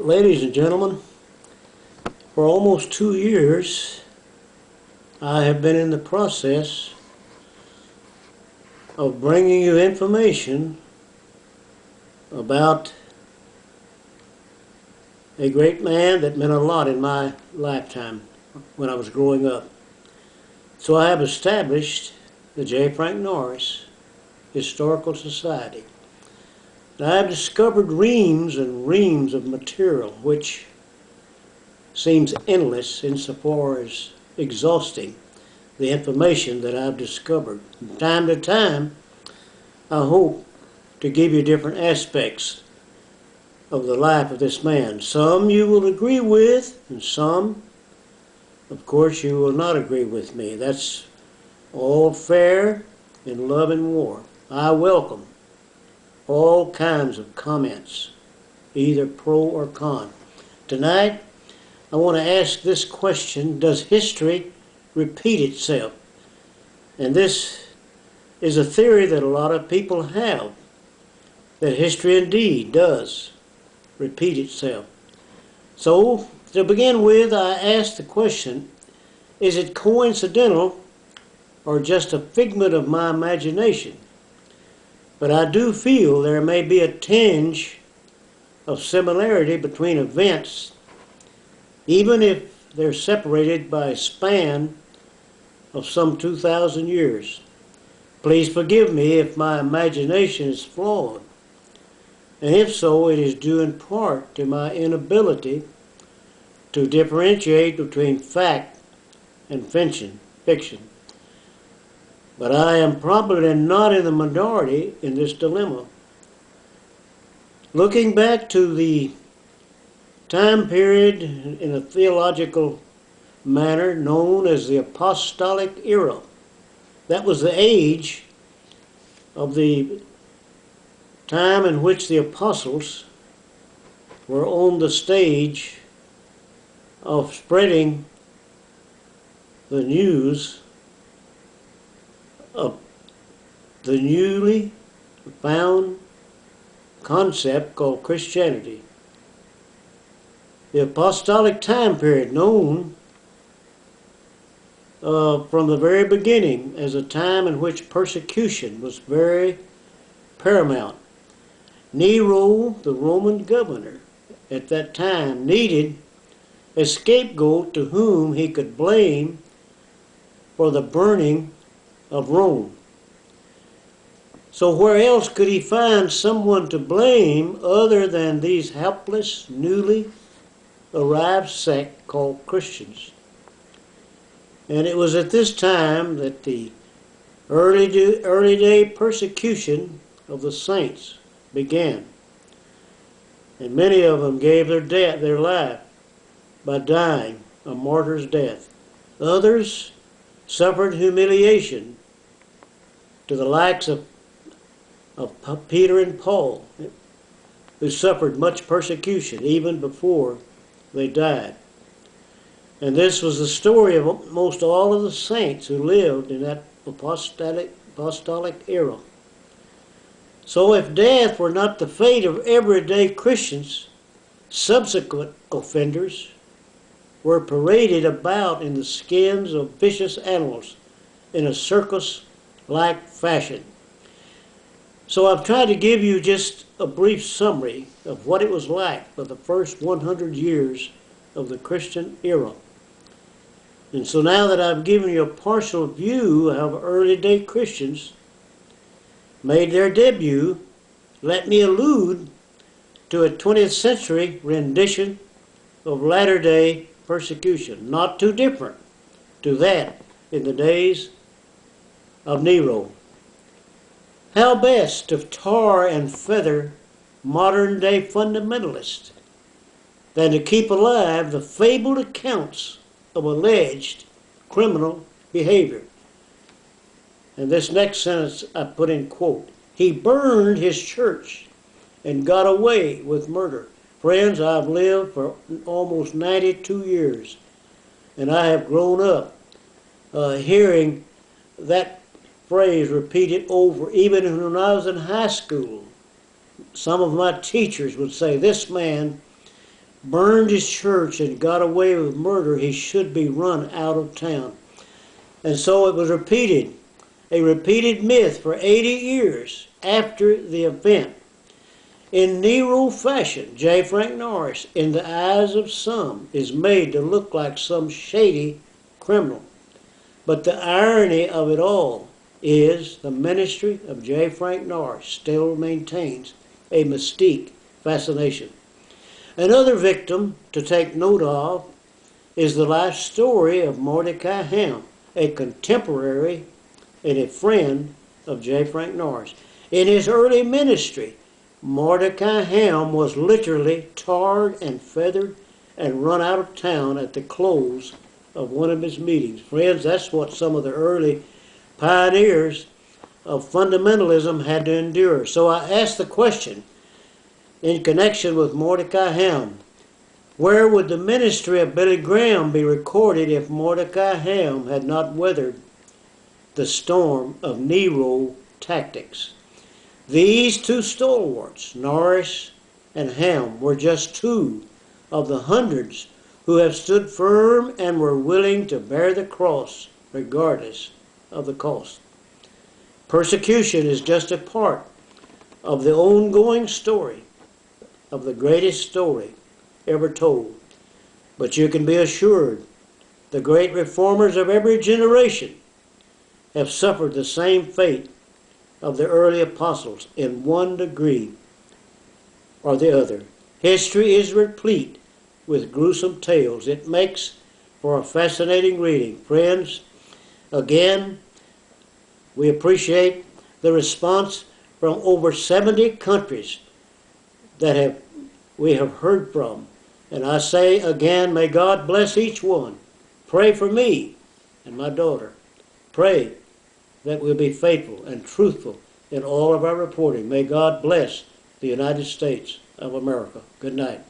Ladies and gentlemen, for almost 2 years, I have been in the process of bringing you information about a great man that meant a lot in my lifetime when I was growing up. So I have established the J. Frank Norris Historical Society. And I have discovered reams and reams of material which seems endless insofar as exhausting the information that I've discovered. From time to time, I hope to give you different aspects of the life of this man. Some you will agree with, and some, of course, you will not agree with me. That's all fair in love and war. I welcome all kinds of comments, either pro or con. Tonight, I want to ask this question: does history repeat itself? And this is a theory that a lot of people have, that history indeed does repeat itself. So, to begin with, I ask the question, is it coincidental or just a figment of my imagination? But I do feel there may be a tinge of similarity between events, even if they're separated by a span of some 2,000 years. Please forgive me if my imagination is flawed, and if so, it is due in part to my inability to differentiate between fact and fiction. But I am probably not in the minority in this dilemma. Looking back to the time period in a theological manner known as the Apostolic Era, that was the age of the time in which the apostles were on the stage of spreading the news of the newly found concept called Christianity. The apostolic time period, known from the very beginning as a time in which persecution was very paramount. Nero, the Roman governor at that time, needed a scapegoat to whom he could blame for the burning of Rome. So where else could he find someone to blame other than these helpless, newly arrived sect called Christians? And it was at this time that the early day persecution of the saints began. And many of them gave their life by dying a martyr's death. Others suffered humiliation, to the likes of Peter and Paul, who suffered much persecution even before they died. And this was the story of most all of the saints who lived in that apostolic era. So if death were not the fate of everyday Christians, subsequent offenders were paraded about in the skins of vicious animals in a circus-like fashion. So I've tried to give you just a brief summary of what it was like for the first 100 years of the Christian era. And so now that I've given you a partial view of how early day Christians made their debut, let me allude to a 20th century rendition of latter-day persecution, not too different to that in the days of Nero. How best to tar and feather modern-day fundamentalists than to keep alive the fabled accounts of alleged criminal behavior? And this next sentence I put in quote: he burned his church and got away with murder. Friends, I've lived for almost 92 years, and I have grown up hearing that phrase repeated over. Even when I was in high school, some of my teachers would say, this man burned his church and got away with murder, he should be run out of town. And so it was repeated, a repeated myth for 80 years after the event. In Nero fashion, J. Frank Norris, in the eyes of some, is made to look like some shady criminal. But the irony of it all is the ministry of J. Frank Norris still maintains a mystique fascination. Another victim to take note of is the life story of Mordecai Ham, a contemporary and a friend of J. Frank Norris. In his early ministry, Mordecai Ham was literally tarred and feathered and run out of town at the close of one of his meetings. Friends, that's what some of the early pioneers of fundamentalism had to endure. So I asked the question in connection with Mordecai Ham, where would the ministry of Billy Graham be recorded if Mordecai Ham had not weathered the storm of Nero tactics? These two stalwarts, Norris and Ham, were just two of the hundreds who have stood firm and were willing to bear the cross regardless of the cost. Persecution is just a part of the ongoing story of the greatest story ever told. But you can be assured the great reformers of every generation have suffered the same fate of the early apostles in one degree or the other. History is replete with gruesome tales. It makes for a fascinating reading. Friends, again, we appreciate the response from over 70 countries that we have heard from. And I say again, may God bless each one. Pray for me and my daughter. Pray that we'll be faithful and truthful in all of our reporting. May God bless the United States of America. Good night.